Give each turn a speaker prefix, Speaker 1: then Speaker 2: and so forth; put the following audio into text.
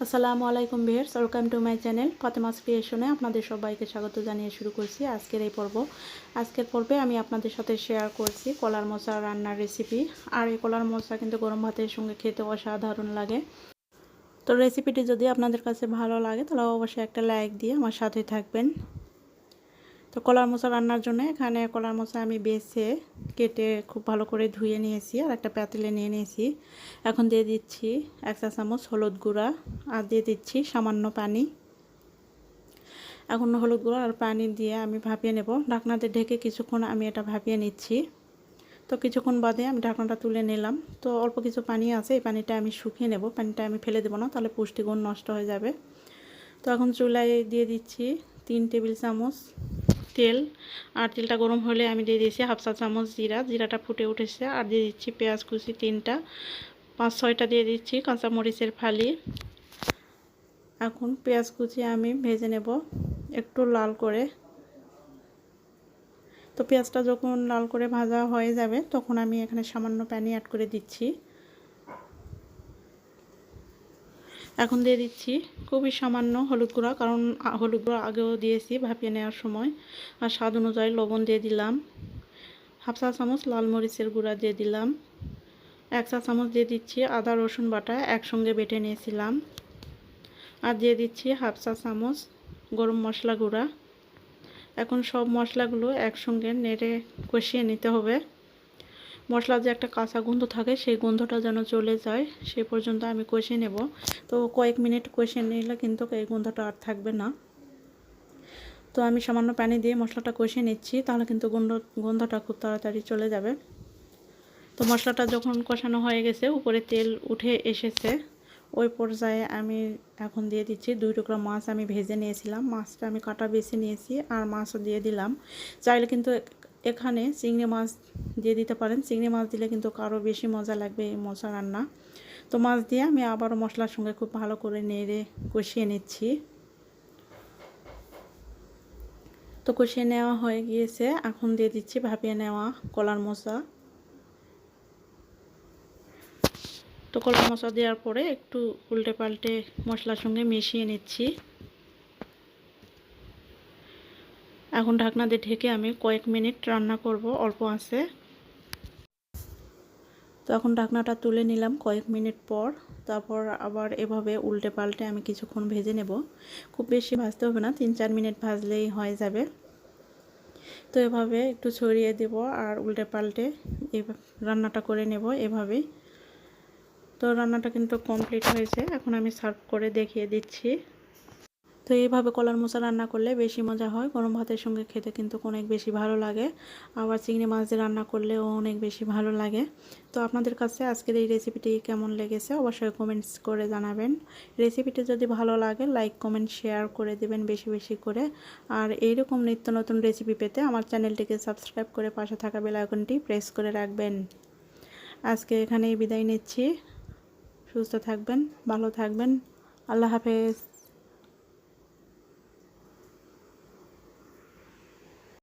Speaker 1: আসসালামু আলাইকুম viewers, welcome to my channel Fatema's ক্রিয়েশনে আপনাদের সবাইকে স্বাগত জানিয়ে শুরু করছি আজকের এই পর্ব। আজকের পর্বে আমি আপনাদের সাথে শেয়ার করছি কলার মোচা রান্নার রেসিপি। আর এই কলার মোচা কিন্তু গরম ভাতের সঙ্গে খেতে অসাধারণ লাগে। তো রেসিপিটি যদি আপনাদের কাছে ভালো লাগে তাহলে অবশ্যই একটা লাইক দিয়ে আমার সাথে থাকবেন। তো কলার মোচা রান্নার জন্য এখানে কলার মোচা আমি বেছে কেটে খুব ভালো করে ধুয়ে নিয়েছি আর একটা পাতিলে নিয়ে নিয়েছি। এখন দিয়ে দিচ্ছি 1 চা চামচ হলুদ গুঁড়া আর দিয়ে দিচ্ছি সামান্য পানি। এখন হলুদ গুঁড়া আর পানি দিয়ে আমি ভাপিয়ে নেব। ঢাকনাতে ঢেকে কিছুক্ষণ আমি এটা ভাপিয়ে নিচ্ছি। তো কিছুক্ষণ বাদে আমি ঢাকনাটা তুলে নিলাম। তো অল্প কিছু পানি আছে, এই পানিটা আমি শুকিয়ে নেব। পানিটা আমি ফেলে দেবো না, তাহলে পুষ্টিগুণ নষ্ট হয়ে যাবে। তো এখন চুলায় দিয়ে দিচ্ছি 3 টেবিল চামচ তেল। আর তেলটা গরম হলে আমি দিয়ে দিয়েছি 1/2 চা চামচ জিরা। জিরাটা ফুটে উঠেছে। আর দিয়ে দিচ্ছি পেঁয়াজ কুচি 3টা, 5-6টা দিয়ে দিচ্ছি কাঁচামরিচের ফালি। এখন পেঁয়াজ কুচি আমি ভেজে নেব একটু লাল করে। তো পেঁয়াজটা যখন লাল করে ভাজা হয়ে যাবে তখন আমি এখানে সামান্য পানি অ্যাড করে দিচ্ছি। এখন দিয়ে দিচ্ছি খুবই সামান্য হলুদ গুঁড়া, কারণ হলুদ গুঁড়া আগেও দিয়েছি ভাপিয়ে নেওয়ার সময়। আর স্বাদ অনুযায়ী লবণ দিয়ে দিলাম। 1/2 চা চামচ লাল মরিচের গুঁড়া দিয়ে দিলাম। 1 চা চামচ দিয়ে দিচ্ছি আদা রসুন বাটা একসঙ্গে বেটে নিয়েছিলাম। আর দিয়ে দিচ্ছি 1/2 চা চামচ গরম মশলা গুঁড়া। এখন সব মশলাগুলো একসঙ্গে নেড়ে কষিয়ে নিতে হবে। মশলার যে একটা কাঁচা গন্ধ থাকে সেই গন্ধটা যেন চলে যায় সেই পর্যন্ত আমি কষিয়ে নেব। তো কয়েক মিনিট কষিয়ে নিলে কিন্তু এই গন্ধটা আর থাকবে না। তো আমি সামান্য পানি দিয়ে মশলাটা কষিয়ে নিচ্ছি, তাহলে কিন্তু গন্ধটা খুব তাড়াতাড়ি চলে যাবে। তো মশলাটা যখন কষানো হয়ে গেছে, উপরে তেল উঠে এসেছে, ওই পর্যায়ে আমি এখন দিয়ে দিচ্ছি 2 টুকরা মাছ আমি ভেজে নিয়েছিলাম। মাছটা আমি কাটা বেছে নিয়েছি আর মাছও দিয়ে দিলাম। চাইলে কিন্তু এখানে চিংড়ি মাছ দিয়ে দিতে পারেন। চিংড়ি মাছ দিলে কিন্তু আরও বেশি মজা লাগবে এই মোচা রান্না। তো মাছ দিয়ে আমি আবারও মশলার সঙ্গে খুব ভালো করে নেড়ে কষিয়ে নিচ্ছি। তো কষিয়ে নেওয়া হয়ে গিয়েছে, এখন দিয়ে দিচ্ছি ভাপিয়ে নেওয়া কলার মোচা। তো কলার মোচা দেওয়ার পরে একটু উল্টে পাল্টে মশলার সঙ্গে মিশিয়ে নিচ্ছি। এখন ঢাকনা দিয়ে ঢেকে আমি কয়েক মিনিট রান্না করব অল্প আঁচে। তো এখন ঢাকনাটা তুলে নিলাম কয়েক মিনিট পর। তারপর আবার এভাবে উল্টে পাল্টে আমি কিছুক্ষণ ভেজে নেব। খুব বেশি ভাজতে হবে না, 3-4 মিনিট ভাজলেই হয়ে যাবে। তো এভাবে একটু ছড়িয়ে দেব আর উল্টে পাল্টে রান্নাটা করে নেব এভাবেই। তো রান্নাটা কিন্তু কমপ্লিট হয়েছে, এখন আমি সার্ভ করে দেখিয়ে দিচ্ছি। তো এইভাবে কলার মোচা রান্না করলে বেশি মজা হয়, গরম ভাতের সঙ্গে খেতে কিন্তু অনেক বেশি ভালো লাগে। আবার চিংড়ি মাছ দিয়ে রান্না করলেও অনেক বেশি ভালো লাগে। তো আপনাদের কাছে আজকের এই রেসিপিটি কেমন লেগেছে অবশ্যই কমেন্টস করে জানাবেন। রেসিপিটি যদি ভালো লাগে লাইক কমেন্ট শেয়ার করে দেবেন বেশি বেশি করে। আর এইরকম নিত্য নতুন রেসিপি পেতে আমার চ্যানেলটিকে সাবস্ক্রাইব করে পাশে থাকা বেল আইকনটি প্রেস করে রাখবেন। আজকে এখানেই বিদায় নিচ্ছি। সুস্থ থাকবেন, ভালো থাকবেন। আল্লাহ হাফেজ।